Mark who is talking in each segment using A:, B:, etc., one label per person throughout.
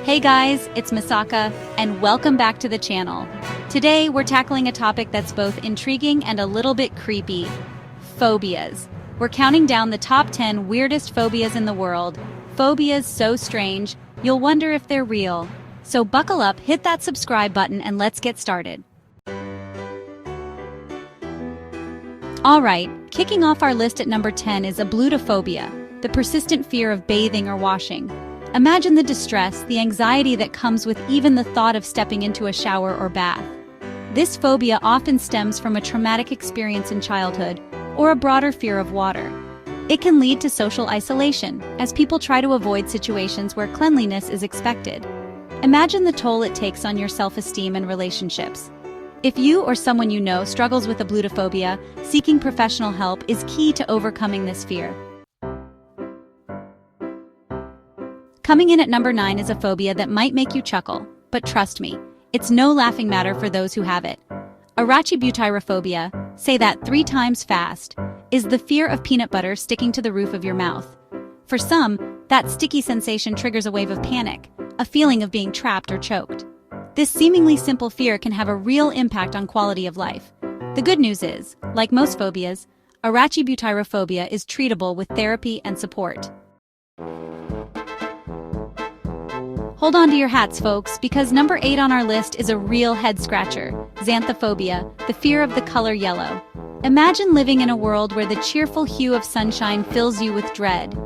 A: Hey guys, it's Misaka, and welcome back to the channel. Today, we're tackling a topic that's both intriguing and a little bit creepy: phobias. We're counting down the top 10 weirdest phobias in the world. Phobias so strange, you'll wonder if they're real. So buckle up, hit that subscribe button, and let's get started. Alright, kicking off our list at number 10 is Ablutophobia, the persistent fear of bathing or washing. Imagine the distress, the anxiety that comes with even the thought of stepping into a shower or bath. This phobia often stems from a traumatic experience in childhood or a broader fear of water. It can lead to social isolation, as people try to avoid situations where cleanliness is expected. Imagine the toll it takes on your self-esteem and relationships. If you or someone you know struggles with ablutophobia, seeking professional help is key to overcoming this fear. Coming in at number 9 is a phobia that might make you chuckle, but trust me, it's no laughing matter for those who have it. Arachibutyrophobia, say that 3 times fast, is the fear of peanut butter sticking to the roof of your mouth. For some, that sticky sensation triggers a wave of panic, a feeling of being trapped or choked. This seemingly simple fear can have a real impact on quality of life. The good news is, like most phobias, Arachibutyrophobia is treatable with therapy and support. Hold on to your hats, folks, because number 8 on our list is a real head-scratcher: Xanthophobia, the fear of the color yellow. Imagine living in a world where the cheerful hue of sunshine fills you with dread.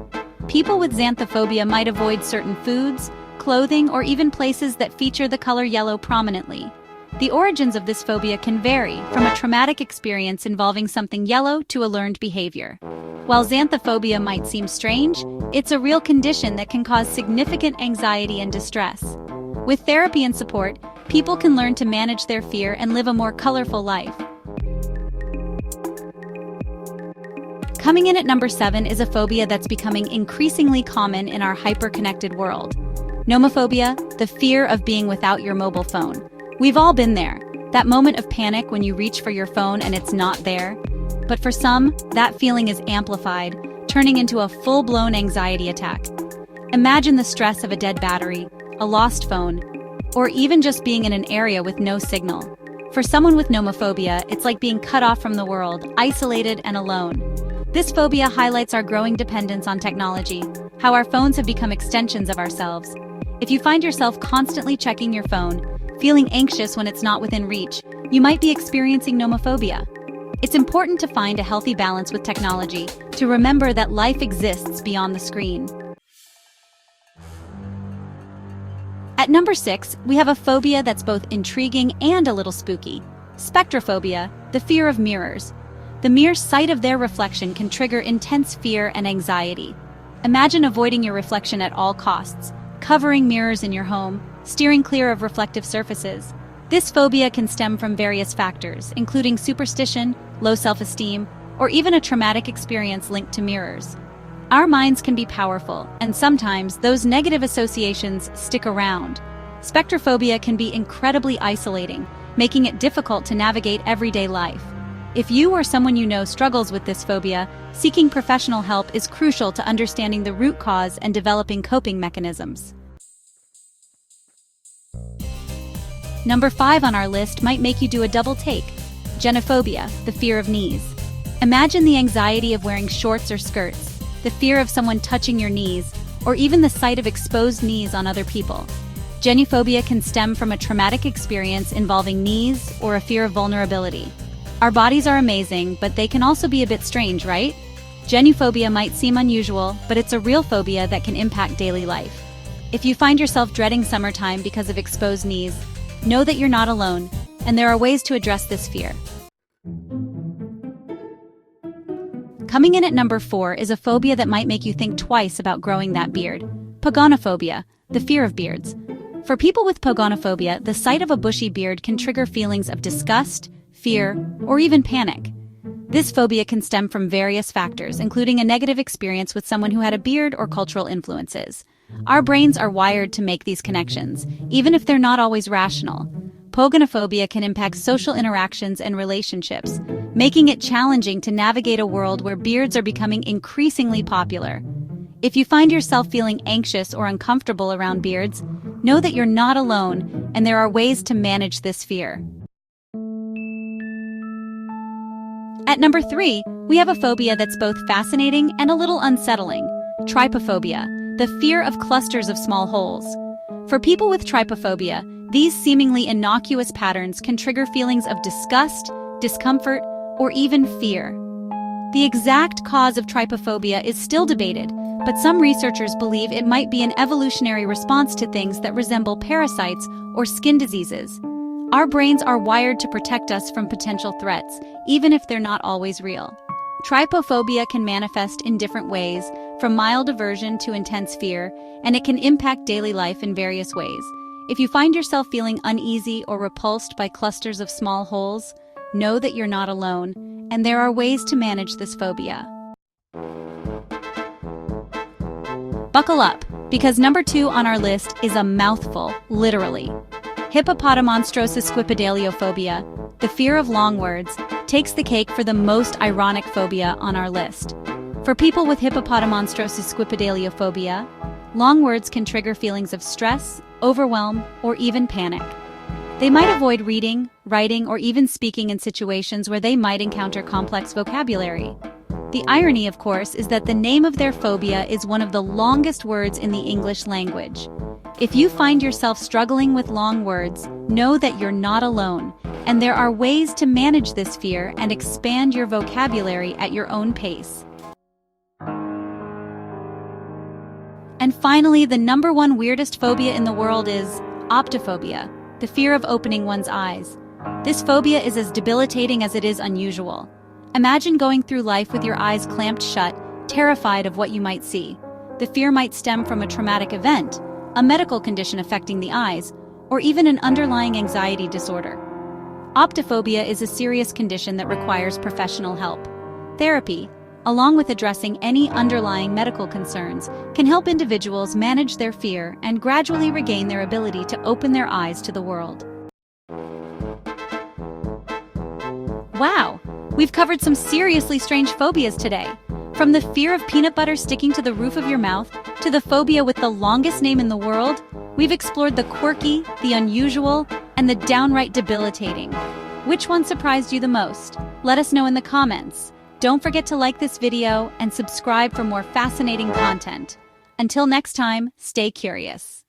A: People with Xanthophobia might avoid certain foods, clothing, or even places that feature the color yellow prominently. The origins of this phobia can vary, from a traumatic experience involving something yellow to a learned behavior. While Xanthophobia might seem strange, it's a real condition that can cause significant anxiety and distress. With therapy and support, people can learn to manage their fear and live a more colorful life. Coming in at number 7 is a phobia that's becoming increasingly common in our hyper-connected world: Nomophobia, the fear of being without your mobile phone. We've all been there, that moment of panic when you reach for your phone and it's not there. But for some, that feeling is amplified, turning into a full-blown anxiety attack. Imagine the stress of a dead battery, a lost phone, or even just being in an area with no signal. For someone with nomophobia, it's like being cut off from the world, isolated and alone. This phobia highlights our growing dependence on technology, how our phones have become extensions of ourselves. If you find yourself constantly checking your phone, feeling anxious when it's not within reach, you might be experiencing nomophobia. It's important to find a healthy balance with technology, to remember that life exists beyond the screen. At number 6, we have a phobia that's both intriguing and a little spooky: Spectrophobia, the fear of mirrors. The mere sight of their reflection can trigger intense fear and anxiety. Imagine avoiding your reflection at all costs, covering mirrors in your home, steering clear of reflective surfaces. This phobia can stem from various factors, including superstition, low self-esteem, or even a traumatic experience linked to mirrors. Our minds can be powerful, and sometimes those negative associations stick around. Spectrophobia can be incredibly isolating, making it difficult to navigate everyday life. If you or someone you know struggles with this phobia, seeking professional help is crucial to understanding the root cause and developing coping mechanisms. Number 5 on our list might make you do a double take: Genuphobia, the fear of knees. Imagine the anxiety of wearing shorts or skirts, the fear of someone touching your knees, or even the sight of exposed knees on other people. Genuphobia can stem from a traumatic experience involving knees or a fear of vulnerability. Our bodies are amazing, but they can also be a bit strange, right? Genuphobia might seem unusual, but it's a real phobia that can impact daily life. If you find yourself dreading summertime because of exposed knees, know that you're not alone, and there are ways to address this fear. Coming in at number 4 is a phobia that might make you think twice about growing that beard: Pogonophobia, the fear of beards. For people with Pogonophobia, the sight of a bushy beard can trigger feelings of disgust, fear, or even panic. This phobia can stem from various factors, including a negative experience with someone who had a beard or cultural influences. Our brains are wired to make these connections, even if they're not always rational. Pogonophobia can impact social interactions and relationships, making it challenging to navigate a world where beards are becoming increasingly popular. If you find yourself feeling anxious or uncomfortable around beards, Know that you're not alone, and there are ways to manage this fear. At number 3, we have a phobia that's both fascinating and a little unsettling: trypophobia, the fear of clusters of small holes. For people with trypophobia, these seemingly innocuous patterns can trigger feelings of disgust, discomfort, or even fear. The exact cause of trypophobia is still debated, but some researchers believe it might be an evolutionary response to things that resemble parasites or skin diseases. Our brains are wired to protect us from potential threats, even if they're not always real. Trypophobia can manifest in different ways, from mild aversion to intense fear, and it can impact daily life in various ways. If you find yourself feeling uneasy or repulsed by clusters of small holes, know that you're not alone, and there are ways to manage this phobia. Buckle up, because number 2 on our list is a mouthful, literally. Hippopotomonstrosesquipedaliophobia, the fear of long words, takes the cake for the most ironic phobia on our list. For people with Hippopotomonstrosesquipedaliophobia, long words can trigger feelings of stress, overwhelm, or even panic. They might avoid reading, writing, or even speaking in situations where they might encounter complex vocabulary. The irony, of course, is that the name of their phobia is one of the longest words in the English language. If you find yourself struggling with long words, know that you're not alone, and there are ways to manage this fear and expand your vocabulary at your own pace. And finally, the number 1 weirdest phobia in the world is optophobia, the fear of opening one's eyes. This phobia is as debilitating as it is unusual. Imagine going through life with your eyes clamped shut, terrified of what you might see. The fear might stem from a traumatic event, a medical condition affecting the eyes, or even an underlying anxiety disorder. Optophobia is a serious condition that requires professional help. Therapy, along with addressing any underlying medical concerns, can help individuals manage their fear and gradually regain their ability to open their eyes to the world. Wow! We've covered some seriously strange phobias today. From the fear of peanut butter sticking to the roof of your mouth to the phobia with the longest name in the world, we've explored the quirky, the unusual, and the downright debilitating. Which one surprised you the most? Let us know in the comments. Don't forget to like this video and subscribe for more fascinating content. Until next time, stay curious.